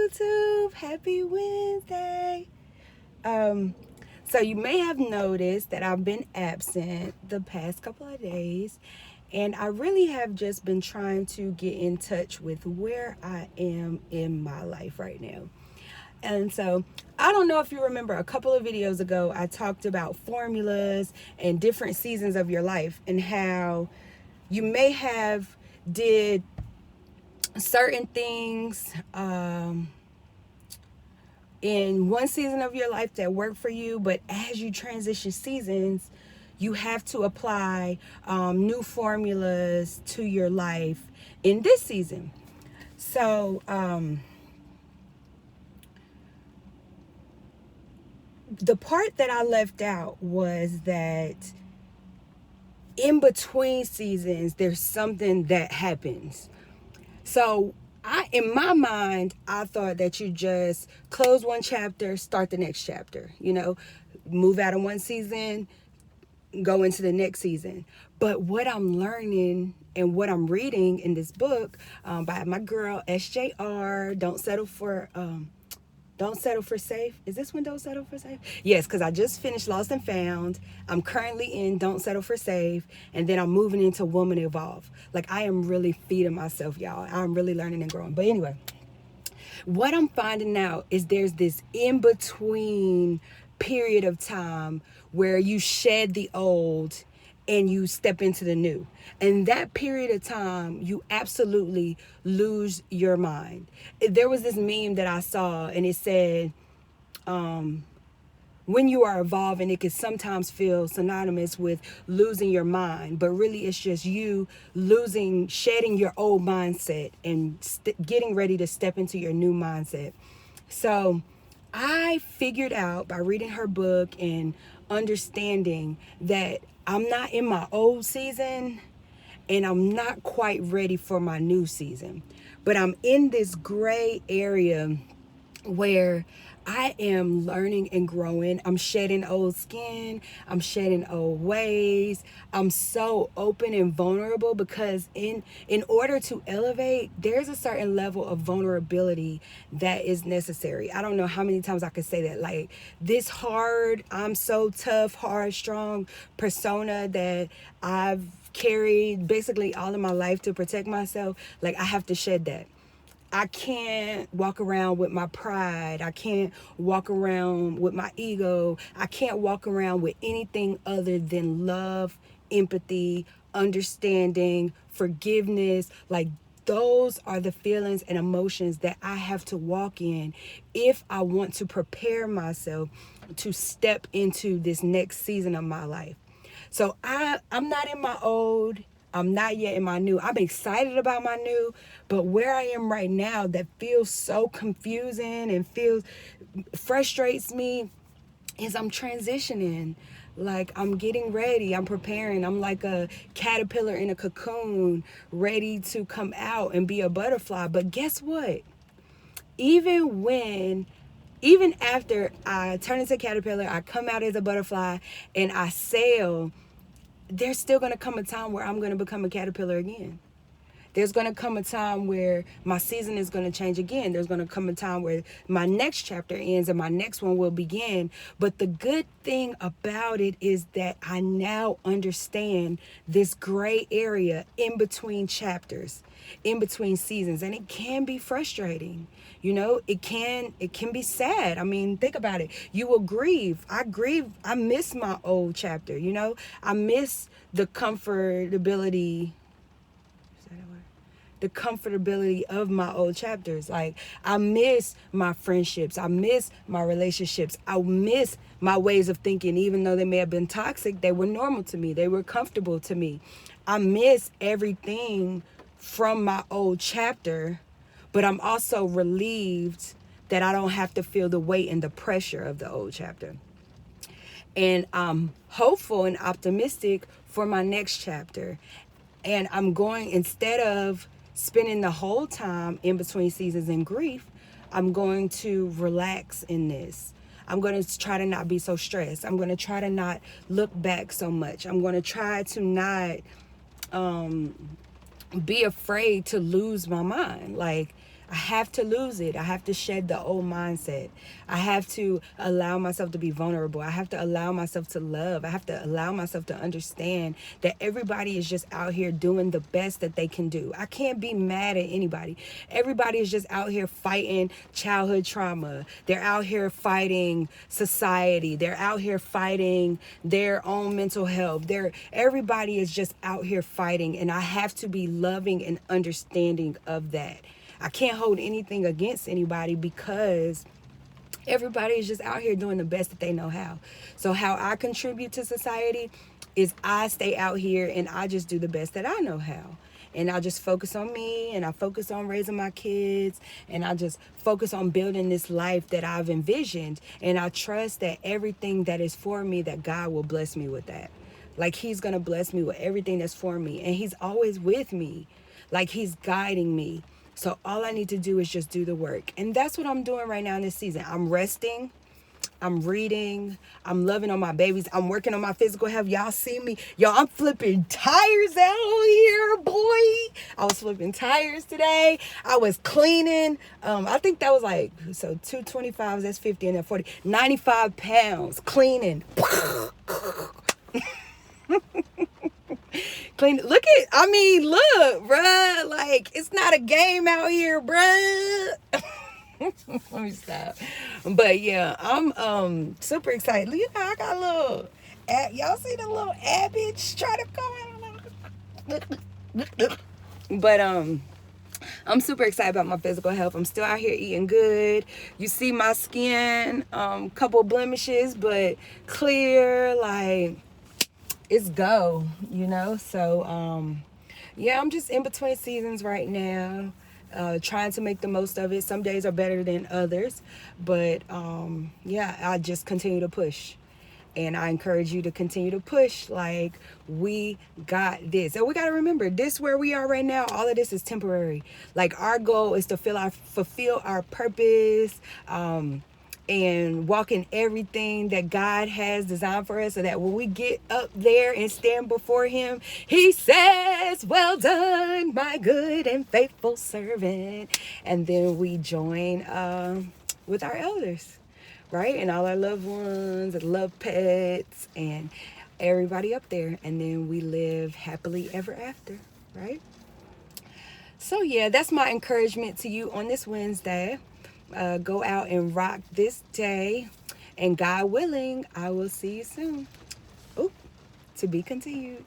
YouTube. Happy Wednesday. So you may have noticed that I've been absent the past couple of days, and I really have just been trying to get in touch with where I am in my life right now. And so I don't know if you remember a couple of videos ago, I talked about formulas and different seasons of your life and how you may have did certain things in one season of your life that worked for you, but as you transition seasons, you have to apply new formulas to your life in this season. So the part that I left out was that in between seasons, there's something that happens. So in my mind, I thought that you just close one chapter, start the next chapter, move out of one season, go into the next season. But what I'm learning and what I'm reading in this book by my girl SJR, Don't Settle for Safe. Is this one Don't Settle for Safe? Yes, because I just finished Lost and Found. I'm currently in Don't Settle for Safe. And then I'm moving into Woman Evolve. Like, I am really feeding myself, y'all. I'm really learning and growing. But anyway, what I'm finding out is there's this in-between period of time where you shed the old and you step into the new. And that period of time, you absolutely lose your mind. There was this meme that I saw and it said, when you are evolving, it can sometimes feel synonymous with losing your mind, but really it's just you shedding your old mindset and getting ready to step into your new mindset. So I figured out by reading her book and understanding that I'm not in my old season and I'm not quite ready for my new season. But I'm in this gray area where I am learning and growing. I'm shedding old skin. I'm shedding old ways. I'm so open and vulnerable because in order to elevate, there's a certain level of vulnerability that is necessary. I don't know how many times I could say that. Like this hard, I'm so tough, hard, strong persona that I've carried basically all of my life to protect myself. Like I have to shed that. I can't walk around with my pride. I can't walk around with my ego. I can't walk around with anything other than love, empathy, understanding, forgiveness. Like those are the feelings and emotions that I have to walk in if I want to prepare myself to step into this next season of my life. So I'm not in my old. I'm not yet in my new. I'm excited about my new, but where I am right now that feels so confusing and frustrates me is I'm transitioning. Like I'm getting ready, I'm preparing. I'm like a caterpillar in a cocoon, ready to come out and be a butterfly. But guess what? Even after I turn into a caterpillar, I come out as a butterfly and I sail, there's still going to come a time where I'm going to become a caterpillar again. There's going to come a time where my season is going to change again. There's going to come a time where my next chapter ends and my next one will begin. But the good thing about it is that I now understand this gray area in between chapters, in between seasons. And it can be frustrating. It can be sad. I mean, think about it. You will grieve. I miss my old chapter, I miss the comfortability of my old chapters. Like I miss my friendships. I miss my relationships. I miss my ways of thinking. Even though they may have been toxic, they were normal to me. They were comfortable to me. I miss everything from my old chapter, but I'm also relieved that I don't have to feel the weight and the pressure of the old chapter. And I'm hopeful and optimistic for my next chapter. And I'm going, instead of spending the whole time in between seasons in grief, I'm going to relax in this. I'm going to try to not be so stressed. I'm going to try to not look back so much. I'm going to try to not be afraid to lose my mind. Like I have to lose it. I have to shed the old mindset. I have to allow myself to be vulnerable. I have to allow myself to love. I have to allow myself to understand that everybody is just out here doing the best that they can do. I can't be mad at anybody. Everybody is just out here fighting childhood trauma. They're out here fighting society. They're out here fighting their own mental health. Everybody is just out here fighting, and I have to be loving and understanding of that. I can't hold anything against anybody because everybody is just out here doing the best that they know how. So how I contribute to society is I stay out here and I just do the best that I know how. And I just focus on me, and I focus on raising my kids, and I just focus on building this life that I've envisioned. And I trust that everything that is for me, that God will bless me with that. Like he's going to bless me with everything that's for me. And he's always with me. Like he's guiding me. So all I need to do is just do the work. And that's what I'm doing right now in this season. I'm resting. I'm reading. I'm loving on my babies. I'm working on my physical health. Y'all see me. Yo, I'm flipping tires out here, boy. I was flipping tires today. I was cleaning. I think that was like, so 225s, that's 50, and then 40. 95 pounds cleaning. Clean. Look, bruh. Like, it's not a game out here, bruh. Let me stop. But yeah, I'm super excited. You know, I got a little y'all see the little bitch try to come out. But I'm super excited about my physical health. I'm still out here eating good. You see my skin, couple blemishes, but clear, like it's go, you know. So yeah, I'm just in between seasons right now, trying to make the most of it. Some days are better than others, but yeah, I just continue to push. And I encourage you to continue to push. Like, we got this. And we got to remember, this where we are right now, all of this is temporary. Like, our goal is to fulfill our purpose, and walk in everything that God has designed for us, so that when we get up there and stand before him, he says, well done, my good and faithful servant. And then we join with our elders, right? And all our loved ones and love pets and everybody up there. And then we live happily ever after, right? So yeah, that's my encouragement to you on this Wednesday. Go out and rock this day, and God willing, I will see you soon. Oh, to be continued.